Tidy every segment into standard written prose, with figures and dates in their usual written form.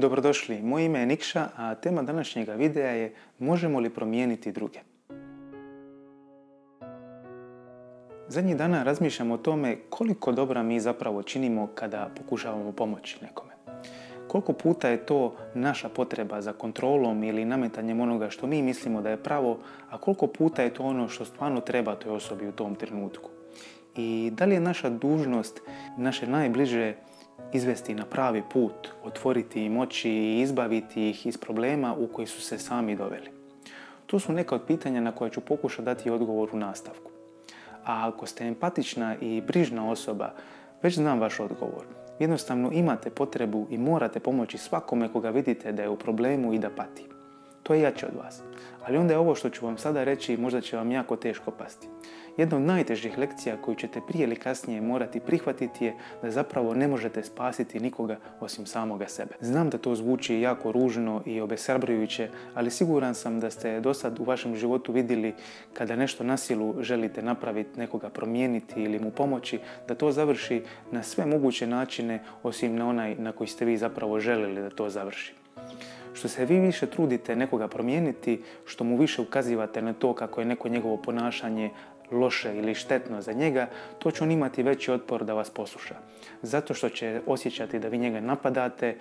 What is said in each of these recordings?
Dobrodošli, moje ime je Nikša, a tema današnjega videa je možemo li promijeniti druge? Zadnjih dana razmišljam o tome koliko dobra mi zapravo činimo kada pokušavamo pomoći nekome. Koliko puta je to naša potreba za kontrolom ili nametanjem onoga što mi mislimo da je pravo, a koliko puta je to ono što stvarno treba toj osobi u tom trenutku. I da li je naša dužnost naše najbliže izvesti na pravi put, otvoriti im oči i izbaviti ih iz problema u koji su se sami doveli? To su neka od pitanja na koja ću pokušati dati odgovor u nastavku. A ako ste empatična i brižna osoba, već znam vaš odgovor. Jednostavno imate potrebu i morate pomoći svakome koga vidite da je u problemu i da pati. To je jače od vas. Ali onda je ovo što ću vam sada reći možda će vam jako teško pasti. Jedna od najtežih lekcija koju ćete prije ili kasnije morati prihvatiti je da zapravo ne možete spasiti nikoga osim samoga sebe. Znam da to zvuči jako ružno i obeshrabrujuće, ali siguran sam da ste dosad u vašem životu vidjeli kada nešto na silu želite napraviti, nekoga promijeniti ili mu pomoći, da to završi na sve moguće načine osim na onaj na koji ste vi zapravo željeli da to završi. Što se vi više trudite nekoga promijeniti, što mu više ukazivate na to kako je neko njegovo ponašanje loše ili štetno za njega, to će on imati veći otpor da vas posluša. Zato što će osjećati da vi njega napadate,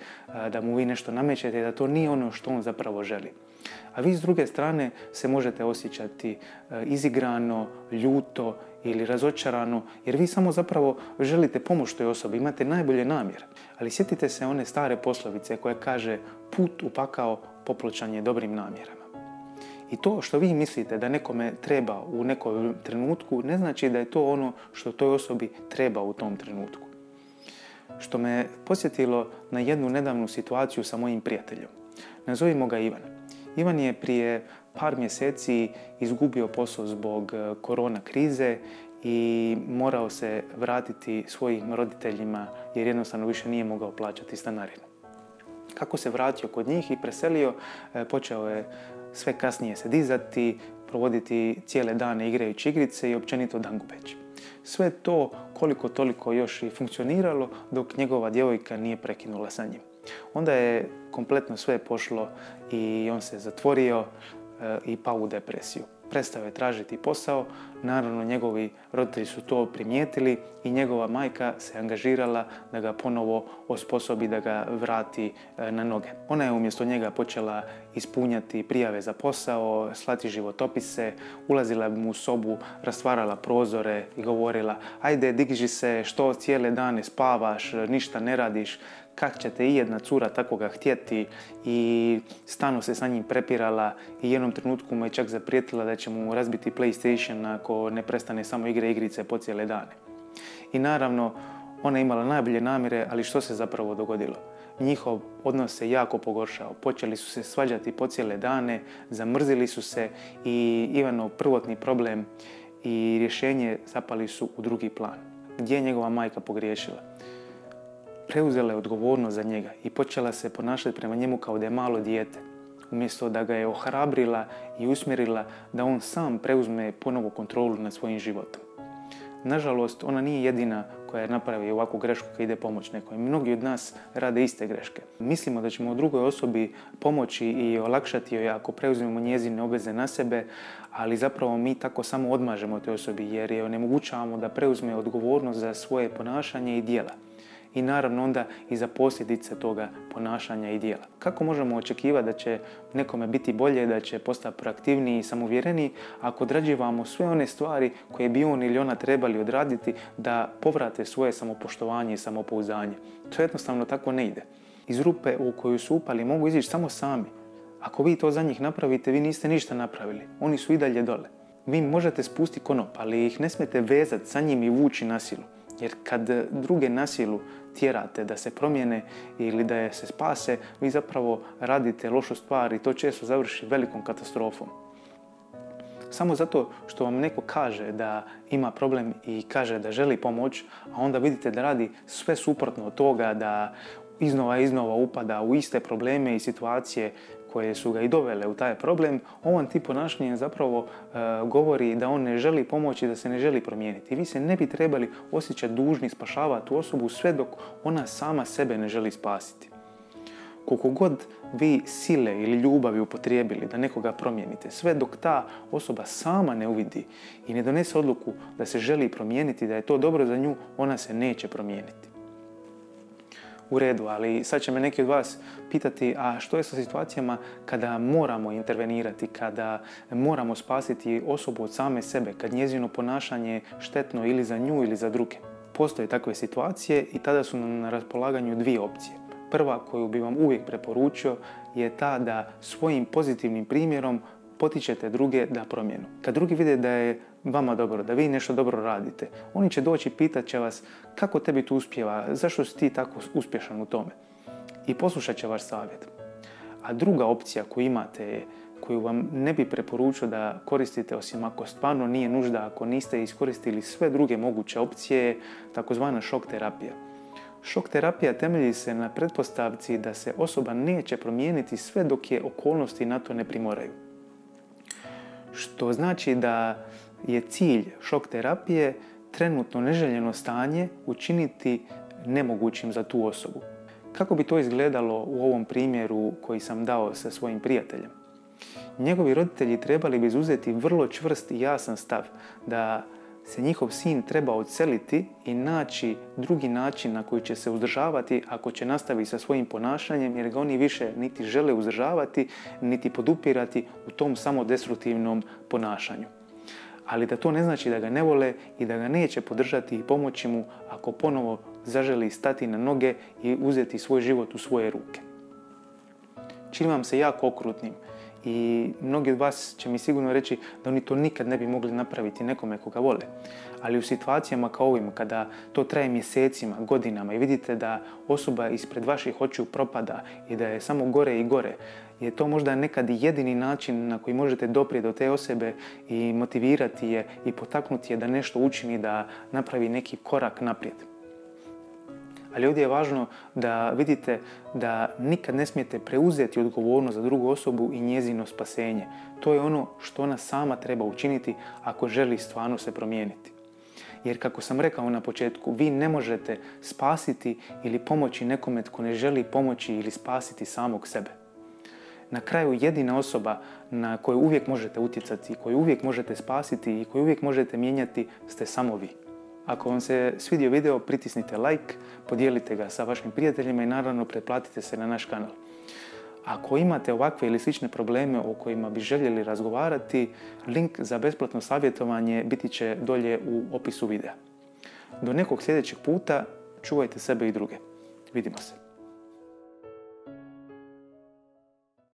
da mu vi nešto namećete i da to nije ono što on zapravo želi. A vi s druge strane se možete osjećati izigrano, ljuto ili razočarano, jer vi samo zapravo želite pomoći toj osobi, imate najbolje namjere. Ali sjetite se one stare poslovice koja kaže put u pakao popločan je dobrim namjerama. I to što vi mislite da nekome treba u nekom trenutku ne znači da je to ono što toj osobi treba u tom trenutku. Što me podsjetilo na jednu nedavnu situaciju sa mojim prijateljom. Nazovimo ga Ivan. Ivan je prije par mjeseci izgubio posao zbog korona krize i morao se vratiti svojim roditeljima jer jednostavno više nije mogao plaćati stanarinu. Kako se vratio kod njih i preselio, počeo je sve kasnije se dizati, provoditi cijele dane igrajući igrice i općenito dangubeći. Sve to koliko toliko još i funkcioniralo dok njegova djevojka nije prekinula sa njim. Onda je kompletno sve pošlo i on se zatvorio i pao u depresiju. Prestao je tražiti posao, naravno njegovi roditelji su to primijetili i njegova majka se angažirala da ga ponovo osposobi da ga vrati na noge. Ona je umjesto njega počela ispunjati prijave za posao, slati životopise, ulazila bi mu u sobu, rastvarala prozore i govorila ajde diži se, što cijele dane spavaš, ništa ne radiš, kak će te i jedna cura takoga htjeti, i stalno se sa njim prepirala i jednom trenutku mu je čak zaprijetila da će mu razbiti PlayStation ako ne prestane samo igrice po cijele dane. I naravno, ona je imala najbolje namjere, ali što se zapravo dogodilo? Njihov odnos se jako pogoršao. Počeli su se svađati po cijele dane, zamrzili su se i Ivanov prvotni problem i rješenje zapali su u drugi plan. Gdje je njegova majka pogriješila? Preuzela je odgovornost za njega i počela se ponašati prema njemu kao da je malo dijete. Umjesto da ga je ohrabrila i usmjerila da on sam preuzme ponovo kontrolu nad svojim životom. Nažalost, ona nije jedina koja je napravila ovakvu grešku kad ide pomoć nekoj. Mnogi od nas rade iste greške. Mislimo da ćemo drugoj osobi pomoći i olakšati joj ako preuzmemo njezine obveze na sebe, ali zapravo mi tako samo odmažemo toj osobi jer je onemogućavamo da preuzme odgovornost za svoje ponašanje i djela. I naravno onda i za posljedice toga ponašanja i djela. Kako možemo očekivati da će nekome biti bolje, da će postati proaktivniji i samouvjereniji ako odrađivamo sve one stvari koje bi on ili ona trebali odraditi da povrate svoje samopoštovanje i samopouzdanje? To jednostavno tako ne ide. Iz rupe u koju su upali mogu izići samo sami. Ako vi to za njih napravite, vi niste ništa napravili. Oni su i dalje dole. Vi možete spustiti konop, ali ih ne smijete vezati sa njim i vući na silu. Jer kad druge na silu tjerate da se promijene ili da je se spase, vi zapravo radite lošu stvar i to često završi velikom katastrofom. Samo zato što vam neko kaže da ima problem i kaže da želi pomoć, a onda vidite da radi sve suprotno od toga, da iznova upada u iste probleme i situacije koje su ga i dovele u taj problem, ovom tip ponašanja zapravo govori da on ne želi pomoći, da se ne želi promijeniti. Vi se ne bi trebali osjećati dužni spašavati tu osobu sve dok ona sama sebe ne želi spasiti. Koliko god vi sile ili ljubavi upotrijebili da nekoga promijenite, sve dok ta osoba sama ne uvidi i ne donese odluku da se želi promijeniti, da je to dobro za nju, ona se neće promijeniti. U redu, ali sad će me neki od vas pitati, a što je sa situacijama kada moramo intervenirati, kada moramo spasiti osobu od same sebe, kad njezino ponašanje je štetno ili za nju ili za druge? Postoje takve situacije i tada su nam na raspolaganju dvije opcije. Prva koju bi vam uvijek preporučio je ta da svojim pozitivnim primjerom potičete druge da promijenu. Kad drugi vide da je vama dobro, da vi nešto dobro radite, oni će doći i pitat će vas kako tebi to uspijeva, zašto si ti tako uspješan u tome. I poslušat će vaš savjet. A druga opcija koju imate je, koju vam ne bi preporučio da koristite, osim ako stvarno nije nužda, ako niste iskoristili sve druge moguće opcije, je takozvana šok terapija. Šok terapija temelji se na pretpostavci da se osoba neće promijeniti sve dok je okolnosti na to ne primoraju. Što znači da je cilj šok terapije trenutno neželjeno stanje učiniti nemogućim za tu osobu. Kako bi to izgledalo u ovom primjeru koji sam dao sa svojim prijateljem? Njegovi roditelji trebali bi izuzeti vrlo čvrst i jasan stav da se njihov sin treba odseliti i naći drugi način na koji će se uzdržavati ako će nastaviti sa svojim ponašanjem, jer ga oni više niti žele uzdržavati, niti podupirati u tom samodestruktivnom ponašanju. Ali da to ne znači da ga ne vole i da ga neće podržati i pomoći mu ako ponovo zaželi stati na noge i uzeti svoj život u svoje ruke. Čini vam se jako okrutnim i mnogi od vas će mi sigurno reći da oni to nikad ne bi mogli napraviti nekome koga vole. Ali u situacijama kao ovim, kada to traje mjesecima, godinama i vidite da osoba ispred vaših očiju propada i da je samo gore i gore, je to možda nekad jedini način na koji možete doprijeti do te osobe i motivirati je i potaknuti je da nešto učini, da napravi neki korak naprijed. Ali ovdje je važno da vidite da nikad ne smijete preuzeti odgovornost za drugu osobu i njezino spasenje. To je ono što ona sama treba učiniti ako želi stvarno se promijeniti. Jer kako sam rekao na početku, vi ne možete spasiti ili pomoći nekome tko ne želi pomoći ili spasiti samog sebe. Na kraju jedina osoba na koju uvijek možete utjecati, koju uvijek možete spasiti i koju uvijek možete mijenjati ste samo vi. Ako vam se svidio video, pritisnite like, podijelite ga sa vašim prijateljima i naravno pretplatite se na naš kanal. Ako imate ovakve ili slične probleme o kojima bi željeli razgovarati, link za besplatno savjetovanje biti će dolje u opisu videa. Do nekog sljedećeg puta, čuvajte sebe i druge. Vidimo se.